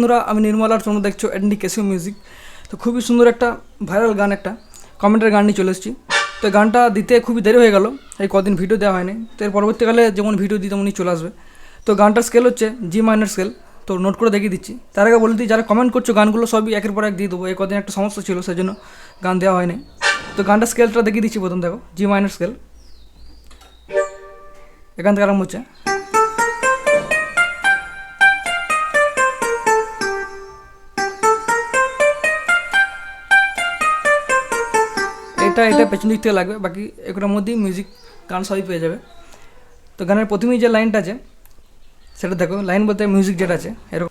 বন্ধুরা, আমি নির্মল আর তোমরা দেখছো এডনি ক্যাসিও মিউজিক। তো খুবই সুন্দর একটা ভাইরাল গান, একটা কমেন্টের গান নিয়ে চলে এসেছি। তো এই গানটা দিতে খুবই দেরি হয়ে গেল, এই কদিন ভিডিও দেওয়া হয়নি। তো এর পরবর্তীকালে যেমন ভিডিও দিই তেমনই চলে আসবে। তো গানটার স্কেল হচ্ছে জি মাইনর স্কেল। তো নোট করে দেখিয়ে দিচ্ছি। তার আগে বলে দিই, যারা কমেন্ট করছো গানগুলো সবই একের পর এক দিয়ে দেবো। এই কদিন একটা সমস্যা ছিল, সেজন্য গান দেওয়া হয়নি। তো গানটার স্কেলটা দেখিয়ে দিচ্ছি। প্রথম দেখো, জি মাইনর স্কেল, এখান থেকে আরম্ভ হচ্ছে। এটা পেছন দিক থেকে লাগবে, বাকি এগুলোর মধ্যেই মিউজিক গান সবই পেয়ে যাবে। তো গানের প্রথমেই যে লাইনটা আছে সেটা দেখো, লাইন বলতে মিউজিক যেটা আছে এরকম।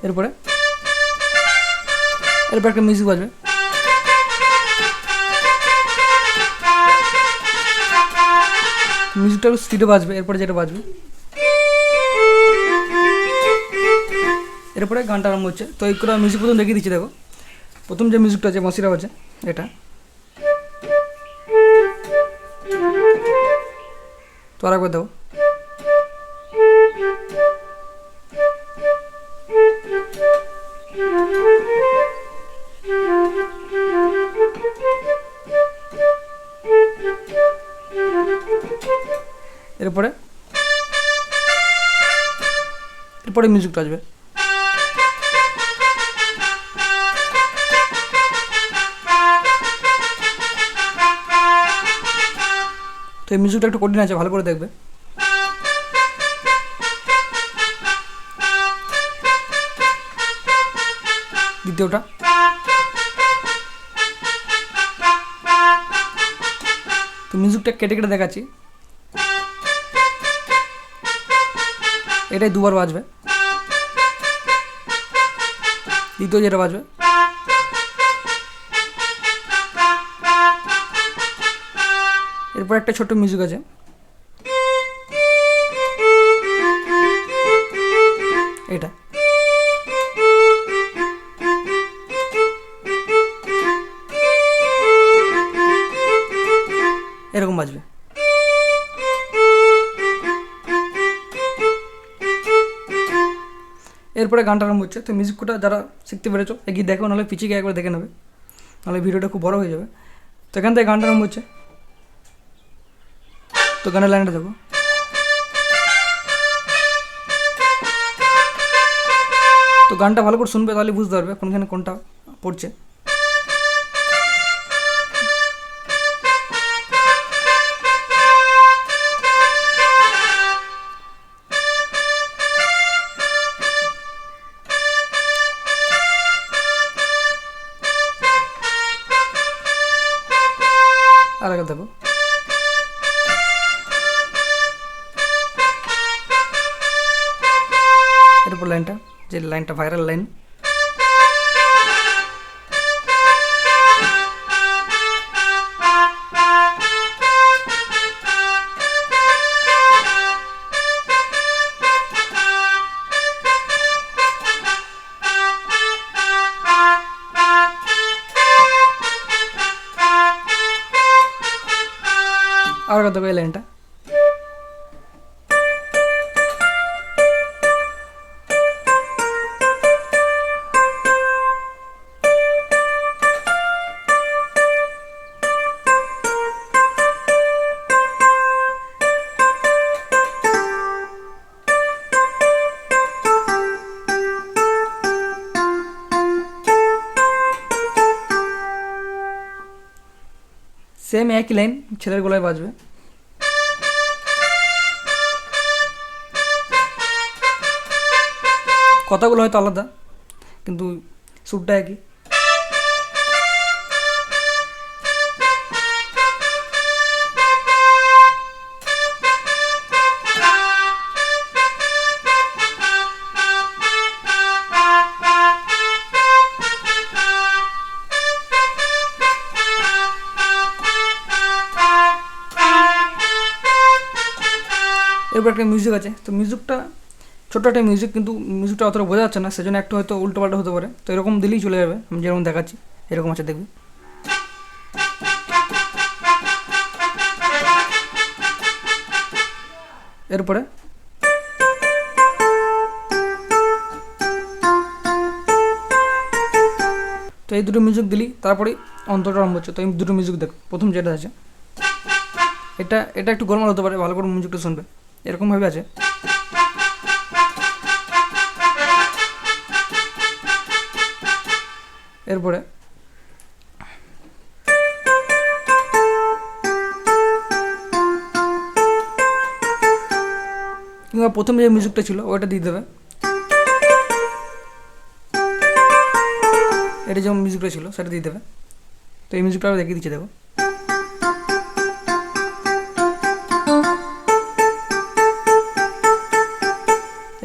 এরপরে একটা মিউজিক বাজবে, মিউজিকটা একটু স্পিডে বাজবে। এরপরে যেটা বাজবে, এরপরে গানটা আরম্ভ হচ্ছে। তো এইগুলো মিউজিক প্রথম দেখিয়ে দিচ্ছি। দেখো, প্রথম যে মিউজিকটা আছে বাঁশিরা আছে, এটা তো আরেকবার দাও। এরপরে মিউজিকটা আসবে। তো এই মিউজিকটা একটু কঠিন আছে, ভালো করে দেখবে। দ্বিতীয়টা, তো মিউজিকটা কেটে কেটে দেখাচ্ছি। এটাই দুবার বাজবে। দ্বিতীয় যেটা বাজবে, এরপর একটা ছোট্ট মিউজিক আছে, এটা এরকম বাজবে। এরপরে গানটা আরম্ভ হচ্ছে। তো মিউজিকটা যারা শিখতে পেরেছো এগিয়ে দেখো, নাহলে পিছিয়ে গিয়ে একবার দেখে নেবে, নাহলে ভিডিওটা খুব বড় হয়ে যাবে। তো এখান থেকে গানটা আরম্ভ হচ্ছে। তো গানের লাইনটা দেখো, তো গানটা ভালো করে শুনবে, তাহলে বুঝতে পারবে কোনখানে কোনটা পড়ছে। আর আগে দেখো, এরপর লাইনটা, যে লাইনটা ভাইরাল লাইন, আর আগে দেখো এই লাইনটা। সেম একই লাইন ছেলের গলায় বাজবে। কথাগুলো হয়তো আলাদা, কিন্তু সুরটা একই। এরপর একটা মিউজিক আছে। তো মিউজিকটা ছোটো একটা মিউজিক, কিন্তু মিউজিকটা অতটা বোঝা যাচ্ছে না, সেজন্য একটু হয়তো উল্টোপাল্টা হতে পারে। তো এরকম দিলেই চলে যাবে, আমি যেরকম দেখাচ্ছি এরকম আছে, দেখবি। এরপরে এই দুটো মিউজিক দিলি তারপরে অন্তরটা আরম্ভ হচ্ছে। তো এই দুটো মিউজিক দেখ, প্রথম যেটা আছে এটা এটা একটু গোলমাল হতে পারে, ভালো করে মিউজিকটা শুনবে। এরকমভাবে আছে। এরপরে কিংবা প্রথম যে মিউজিকটা ছিল ওটা দিয়ে দেবে। এটা যেমন মিউজিকটা ছিল সেটা দিয়ে দেবে। তো এই মিউজিকটা দেখিয়ে দিচ্ছে, দেখো।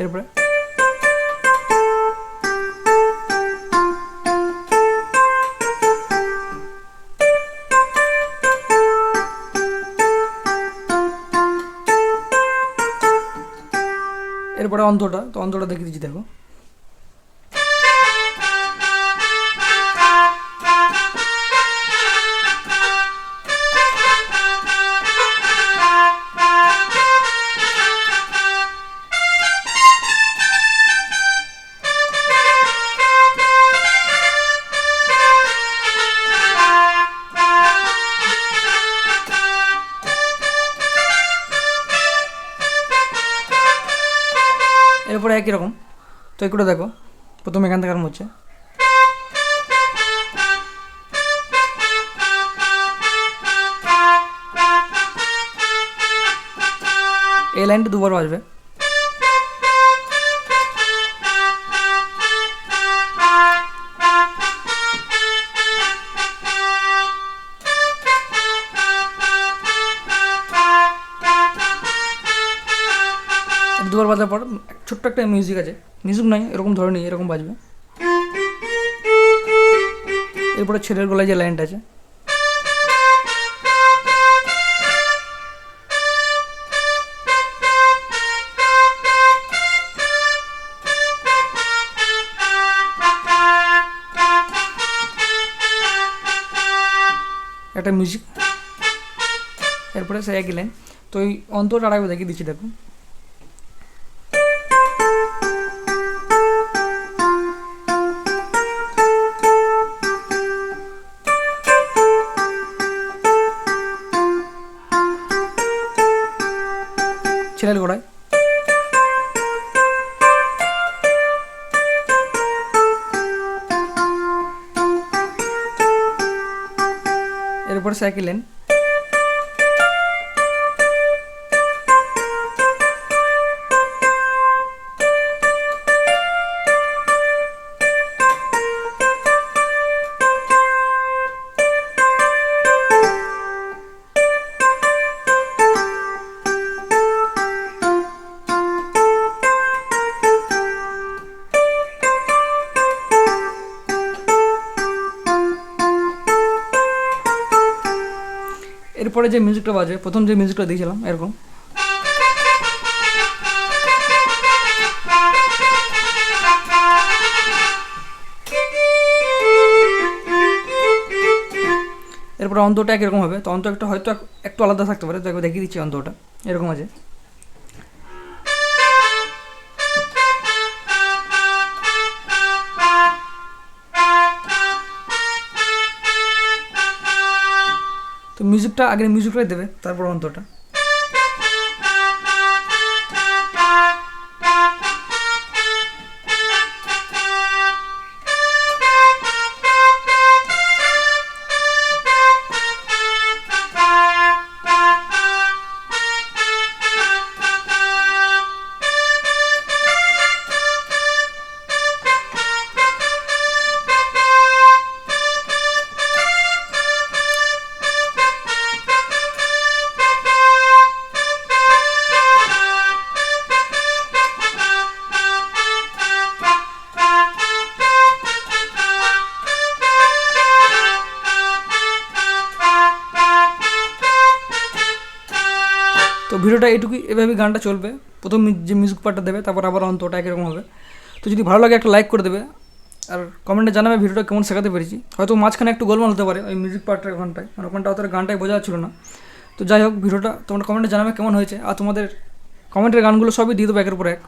এরপরে এরপরে অন্তটা, তো অন্তটা দেখিয়ে দিচ্ছি, দেখো। এরপরে একই রকম। তো এগুলো দেখো, প্রথমে এখান থেকে আরম্ভ হচ্ছে। এই লাইনটা দুবার বাজবে। দুবার বাজার পর ছোট্ট একটা মিউজিক আছে, মিউজিক নয় এরকম ধরে নিই, এরকম বাজবে। এরপরে ছেলের গলায় যে লাইনটা আছে একটা মিউজিক, এরপরে সে একই লাইন। তো এই অন্তর আড়াই দেখিয়ে দিচ্ছি, দেখুন। ছেলের গোড়ায় এরপরে সাইকেল লেন। এরপরে যে মিউজিকটা বাজে, প্রথম যে মিউজিকটা দিয়েছিলাম এরকম, এরপরে অন্তটা একরকম হবে। তো অন্ত একটা হয়তো একটু আলাদা থাকতে পারে, তো একবার দেখিয়ে দিচ্ছি। অন্তটা এরকম আছে। তো মিউজিকটা আগে মিউজিকটাই দেবে, তারপর অন্তটা। তো ভিডিওটা এইটুকুই, এভাবে গানটা চলবে। প্রথম যে মিউজিক পার্টটা দেবে, তারপর আবার অন্তটা একরকম হবে। তো যদি ভালো লাগে একটা লাইক করে দেবে, আর কমেন্টে জানাবে ভিডিওটা কেমন শেখাতে পেরেছি। হয়তো মাঝখানে একটু গোলমাল হতে পারে ওই মিউজিক পার্টের ওখানটায়, মানে ওখানটা অতটা গানটাই বোঝা যাচ্ছিল না। তো যাই হোক, ভিডিওটা তোমরা কমেন্টে জানাবে কেমন হয়েছে। আর তোমাদের কমেন্টের গানগুলো সবই দিয়ে দেবো একের পর এক।